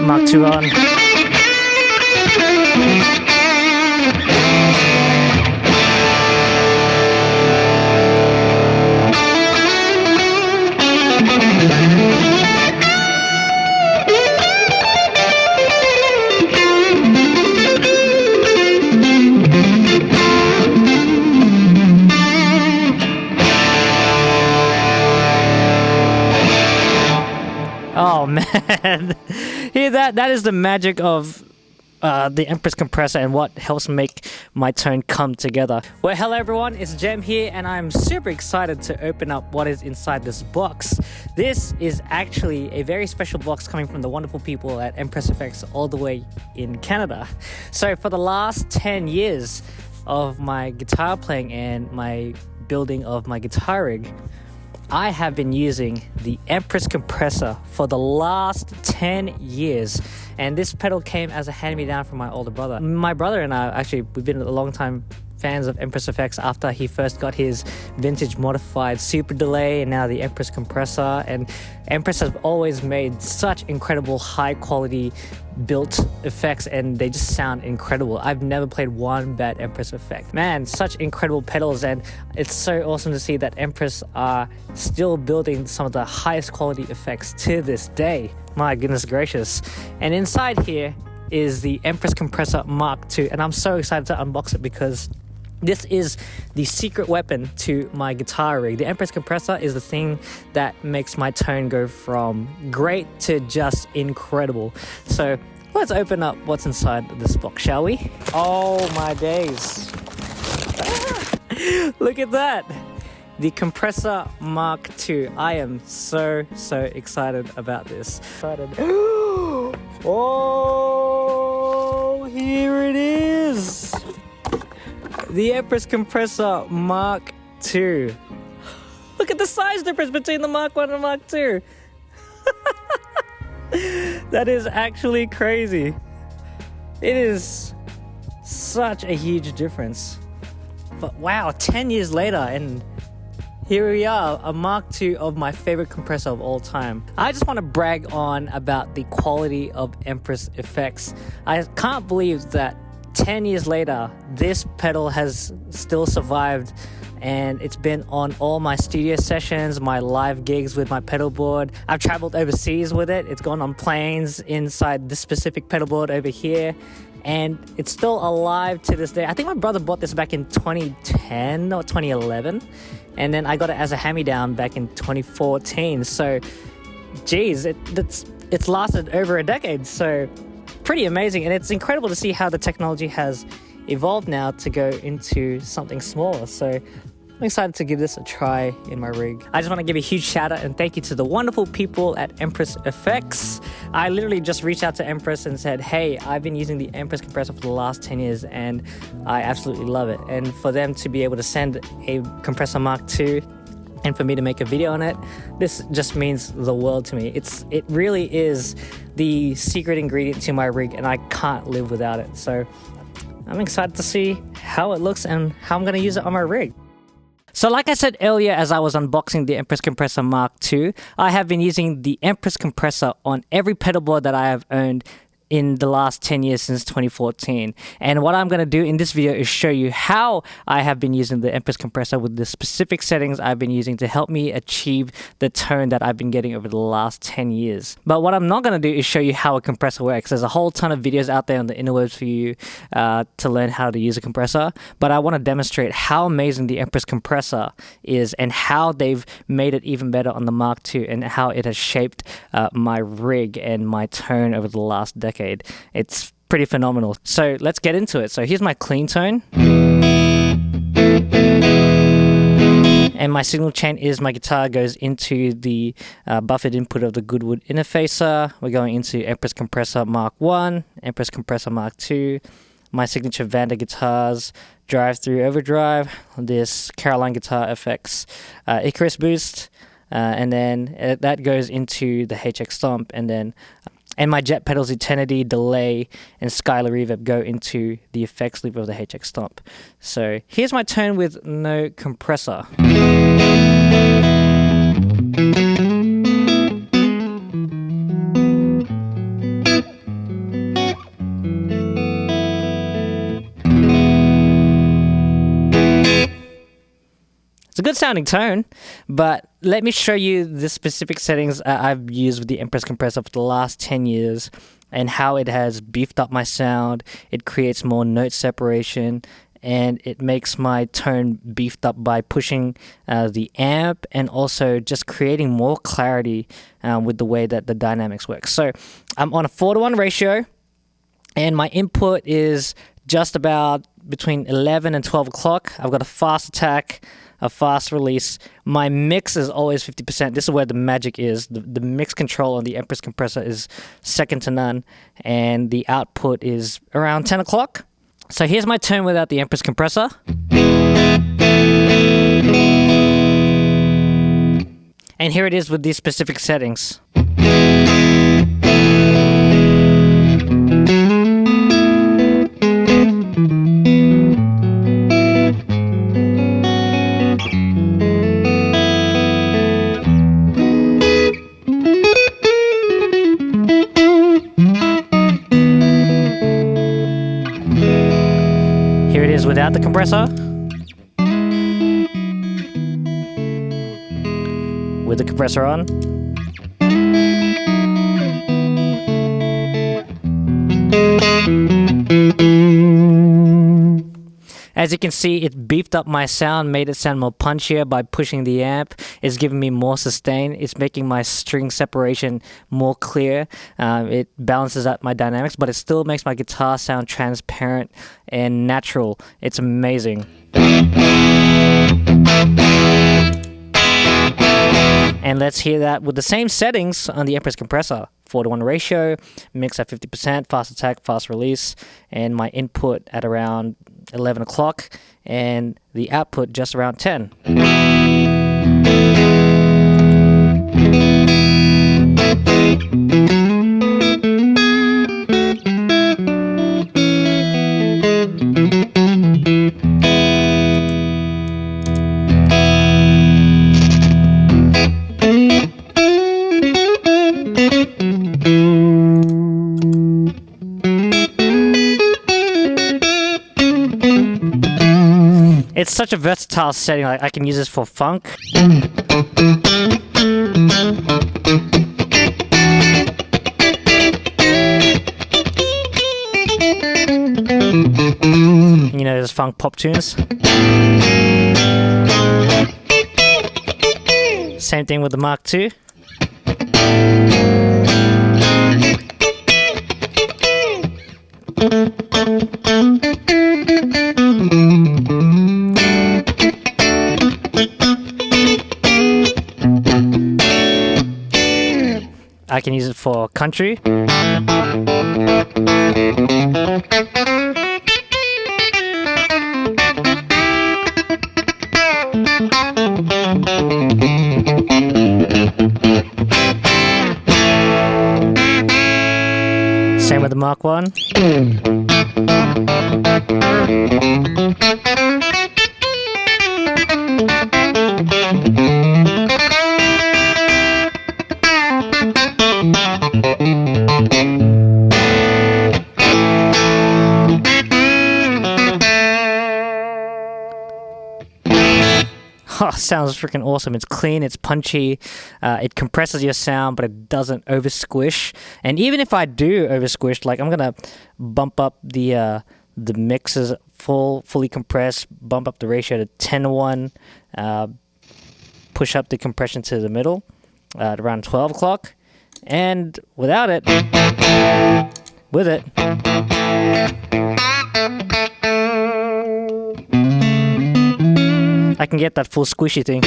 Mk2 on. Oh man, hear that? That is the magic of the Empress Compressor and what helps make my tone come together. Well, hello everyone, it's Jem here and I'm super excited to open up what is inside this box. This is actually a very special box coming from the wonderful people at Empress Effects all the way in Canada. So for the last 10 years of my guitar playing and my building of my guitar rig, I have been using the Empress Compressor for the last 10 years. And this pedal came as a hand-me-down from my older brother. My brother and I, actually, we've been a long time fans of Empress Effects after he first got his vintage modified Super Delay and now the Empress Compressor. And Empress has always made such incredible high quality built effects and they just sound incredible. I've never played one bad Empress effect. Man, such incredible pedals, and it's so awesome to see that Empress are still building some of the highest quality effects to this day. My goodness gracious. And inside here is the Empress Compressor Mk2, and I'm so excited to unbox it because this is the secret weapon to my guitar rig. The Empress Compressor is the thing that makes my tone go from great to just incredible. So let's open up what's inside this box, shall we? Oh my days. Look at that. The Compressor Mk2. I am so excited about this. Oh, here it is. The Empress Compressor Mk2. Look at the size difference between the Mk1 and the Mk2. That is actually crazy. It is such a huge difference. But wow, 10 years later and here we are, a Mk2 of my favorite compressor of all time. I just want to brag on about the quality of Empress Effects. I can't believe that 10 years later, this pedal has still survived and it's been on all my studio sessions, my live gigs with my pedalboard. I've traveled overseas with it. It's gone on planes inside this specific pedalboard over here. And it's still alive to this day. I think my brother bought this back in 2010 or 2011. And then I got it as a hand-me-down back in 2014. So, geez, it's lasted over a decade. So, pretty amazing. And it's incredible to see how the technology has evolved now to go into something smaller. So, I'm excited to give this a try in my rig. I just want to give a huge shout out and thank you to the wonderful people at Empress Effects. I literally just reached out to Empress and said, hey, I've been using the Empress Compressor for the last 10 years and I absolutely love it. And for them to be able to send a Compressor Mk2 and for me to make a video on it, this just means the world to me. It really is the secret ingredient to my rig and I can't live without it. So I'm excited to see how it looks and how I'm going to use it on my rig. So like I said earlier as I was unboxing the Empress Compressor Mk2, I have been using the Empress Compressor on every pedalboard that I have owned in the last 10 years since 2014. And what I'm going to do in this video is show you how I have been using the Empress Compressor with the specific settings I've been using to help me achieve the tone that I've been getting over the last 10 years. But what I'm not going to do is show you how a compressor works. There's a whole ton of videos out there on the interwebs for you to learn how to use a compressor. But I want to demonstrate how amazing the Empress Compressor is and how they've made it even better on the Mk2 and how it has shaped my rig and my tone over the last decade. It's pretty phenomenal. So let's get into it. So here's my clean tone. And my signal chain is my guitar goes into the buffered input of the Goodwood interfacer. We're going into Empress Compressor Mk1, Empress Compressor Mk2, my signature Vander guitars, drive through overdrive, this Caroline Guitar Effects Icarus boost, and then that goes into the HX Stomp, and my jet pedals Eternity, Delay, and Skylar Reverb go into the effects loop of the HX Stomp. So here's my tone with no compressor. It's a good sounding tone, but let me show you the specific settings I've used with the Empress Compressor for the last 10 years and how it has beefed up my sound. It creates more note separation, and it makes my tone beefed up by pushing the amp and also just creating more clarity with the way that the dynamics work. So I'm on a 4:1 ratio, and my input is just about between 11 and 12 o'clock. I've got a fast attack, a fast release. My mix is always 50%. This is where the magic is. The mix control on the Empress Compressor is second to none, and the output is around 10 o'clock. So here's my tone without the Empress Compressor. And here it is with these specific settings. Here it is without the compressor. With the compressor on. As you can see, it beefed up my sound, made it sound more punchier by pushing the amp. It's giving me more sustain. It's making my string separation more clear. It balances out my dynamics, but it still makes my guitar sound transparent and natural. It's amazing. And let's hear that with the same settings on the Empress Compressor. 4:1 ratio, mix at 50%, fast attack, fast release, and my input at around 11 o'clock, and the output just around 10. It's such a versatile setting. Like, I can use this for funk. You know, there's funk pop tunes. Same thing with the Mk2. I can use it for country. Same with the Mk1. Oh, sounds freaking awesome. It's clean, it's punchy, it compresses your sound, but it doesn't over squish. And even if I do over squish, like I'm gonna bump up the mixes fully compressed, bump up the ratio to 10:1, push up the compression to the middle at around 12 o'clock, and without it, with it, I can get that full squishy thing.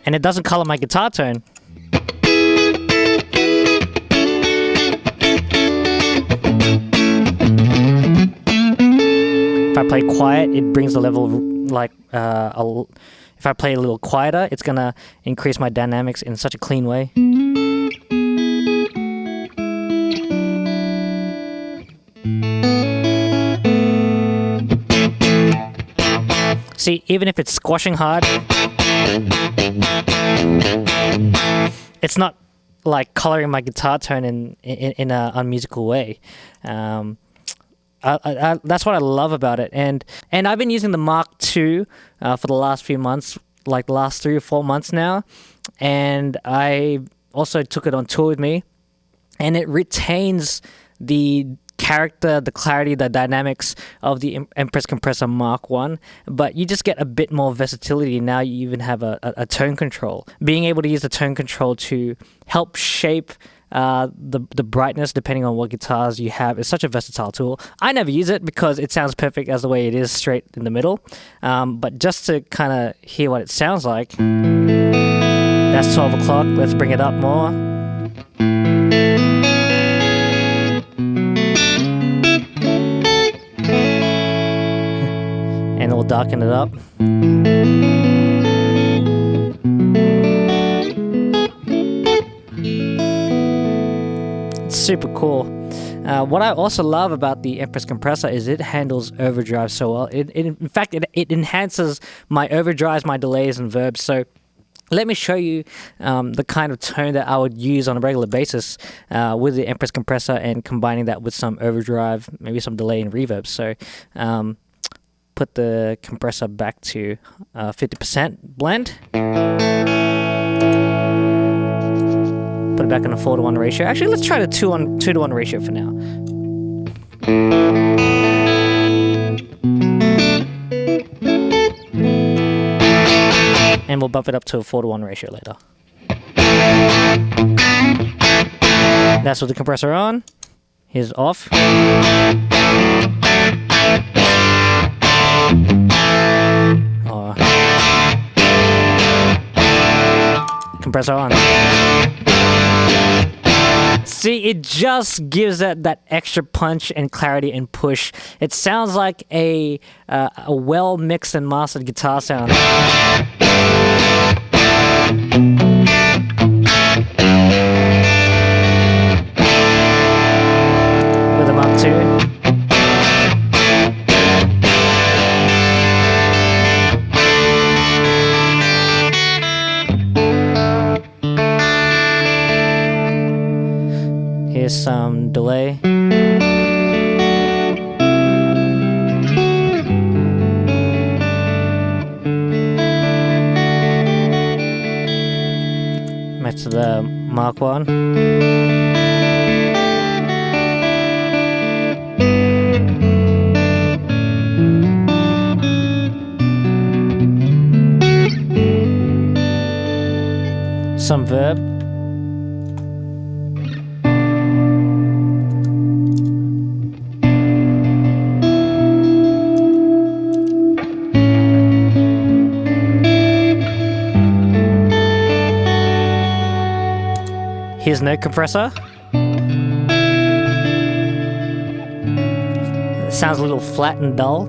And it doesn't color my guitar tone. If I play quiet, it brings the level like if I play a little quieter, it's gonna increase my dynamics in such a clean way. See, even if it's squashing hard, it's not like coloring my guitar tone in an unmusical way. That's what I love about it. And I've been using the Mk2 for the last few months, like the last 3 or 4 months now. And I also took it on tour with me, and it retains the character, the clarity, the dynamics of the Empress Compressor Mk1, but you just get a bit more versatility. Now you even have a tone control. Being able to use the tone control to help shape the brightness depending on what guitars you have is such a versatile tool. I never use it because it sounds perfect as the way it is, straight in the middle. But just to kind of hear what it sounds like, that's 12 o'clock. Let's bring it up more. And we'll darken it up. It's super cool. What I also love about the Empress Compressor is it handles overdrive so well. In fact, it enhances my overdrives, my delays, and verbs. So let me show you the kind of tone that I would use on a regular basis with the Empress Compressor, and combining that with some overdrive, maybe some delay and reverb. So put the compressor back to 50% blend. Put it back in a 4:1 ratio. Actually, let's try the 2:1 ratio for now. And we'll bump it up to a 4:1 ratio later. That's with the compressor on. Here's off. Compressor on. See, it just gives that extra punch and clarity and push. It sounds like a well mixed and mastered guitar sound. With a Mk2. Here's some delay. Match to the Mk1. Some verb. Here's no compressor. It sounds a little flat and dull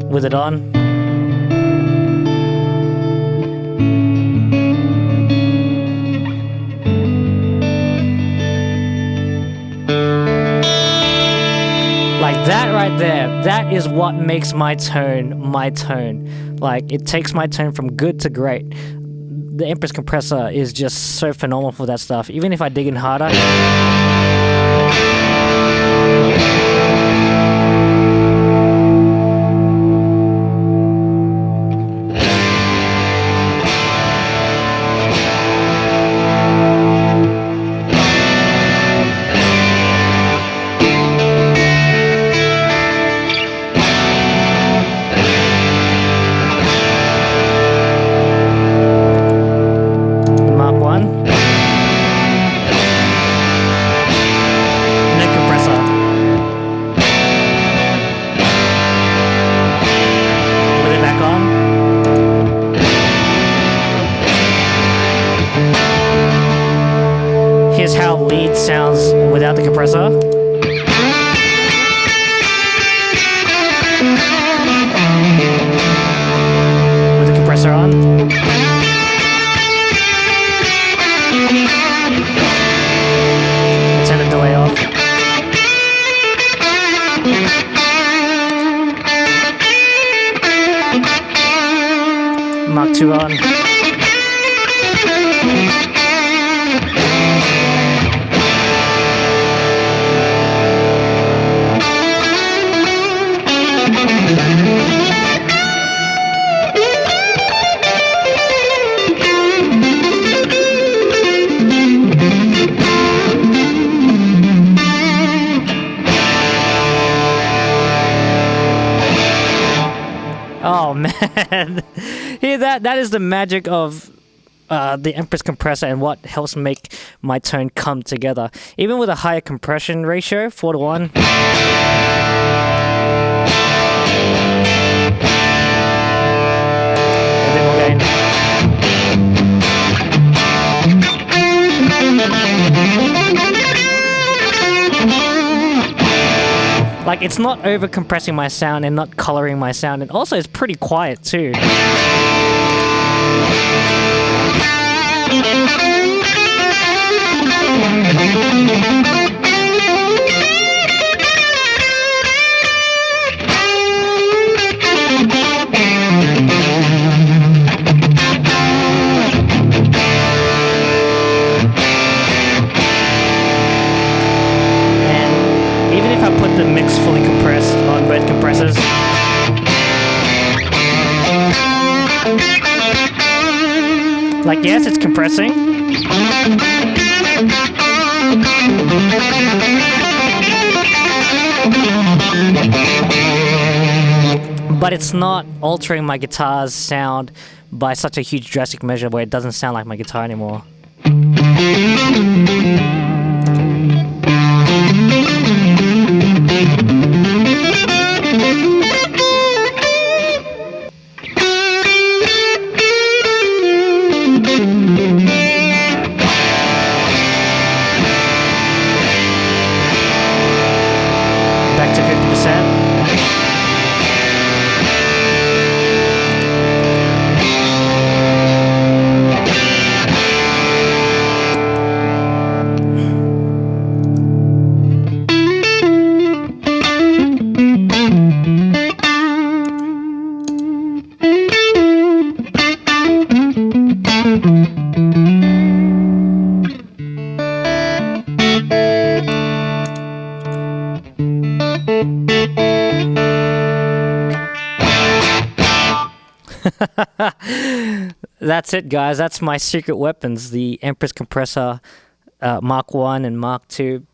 with it on. Like that right there, that is what makes my tone my tone. Like, it takes my tone from good to great. The Empress Compressor is just so phenomenal for that stuff, even if I dig in harder. Here's how lead sounds without the compressor. With the compressor on. Turn the delay off. Mk2 on. And here, that is the magic of the Empress compressor and what helps make my tone come together. Even with a higher compression ratio, 4:1. A bit more gain. Like, it's not over compressing my sound and not coloring my sound, and also it's pretty quiet too. The mix fully compressed on both compressors. Like, yes, it's compressing. But it's not altering my guitar's sound by such a huge drastic measure where it doesn't sound like my guitar anymore. Back to 50%. That's it, guys. That's my secret weapons, the Empress Compressor Mk1 and Mk2.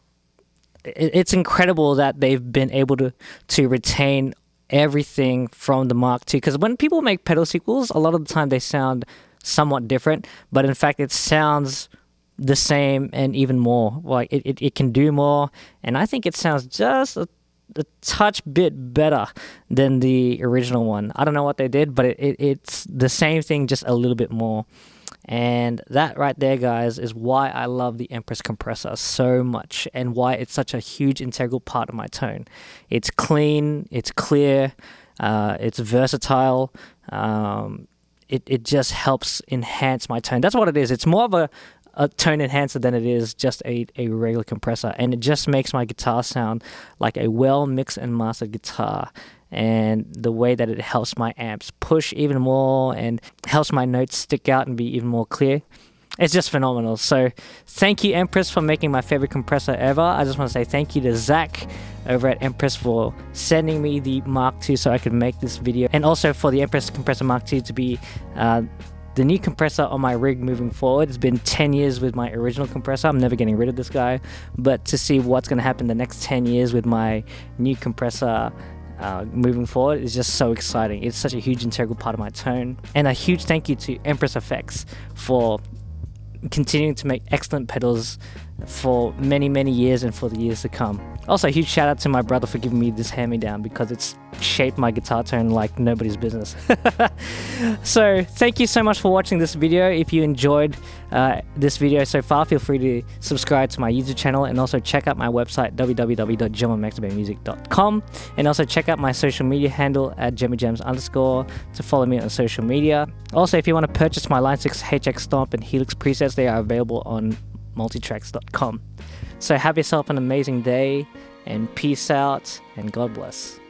It's incredible that they've been able to retain everything from the Mk2, because when people make pedal sequels, a lot of the time they sound somewhat different, but in fact it sounds the same and even more. Like, it can do more, and I think it sounds just a touch bit better than the original one. I don't know what they did, but it's the same thing, just a little bit more. And that right there, guys, is why I love the Empress Compressor so much, and why it's such a huge integral part of my tone. It's clean, it's clear, it's versatile. It just helps enhance my tone. That's what it is. It's more of a tone enhancer than it is just a regular compressor, and it just makes my guitar sound like a well mixed and mastered guitar. And the way that it helps my amps push even more and helps my notes stick out and be even more clear, it's just phenomenal. So thank you, Empress, for making my favorite compressor ever. I just want to say thank you to Zach over at Empress for sending me the Mk2 so I could make this video, and also for the Empress Compressor Mk2 to be the new compressor on my rig moving forward. It's been 10 years with my original compressor. I'm never getting rid of this guy, but to see what's going to happen the next 10 years with my new compressor moving forward is just so exciting. It's such a huge integral part of my tone. And a huge thank you to Empress Effects for continuing to make excellent pedals for many, many years and for the years to come. Also, a huge shout out to my brother for giving me this hand-me-down, because it's shaped my guitar tone like nobody's business. So thank you so much for watching this video. If you enjoyed this video so far, feel free to subscribe to my YouTube channel, and also check out my website www.jemmuel.com, and also check out my social media handle at jemmugems_ to follow me on social media. Also, if you want to purchase my Line 6 HX Stomp and Helix presets, they are available on multitracks.com. So have yourself an amazing day, and peace out, and God bless.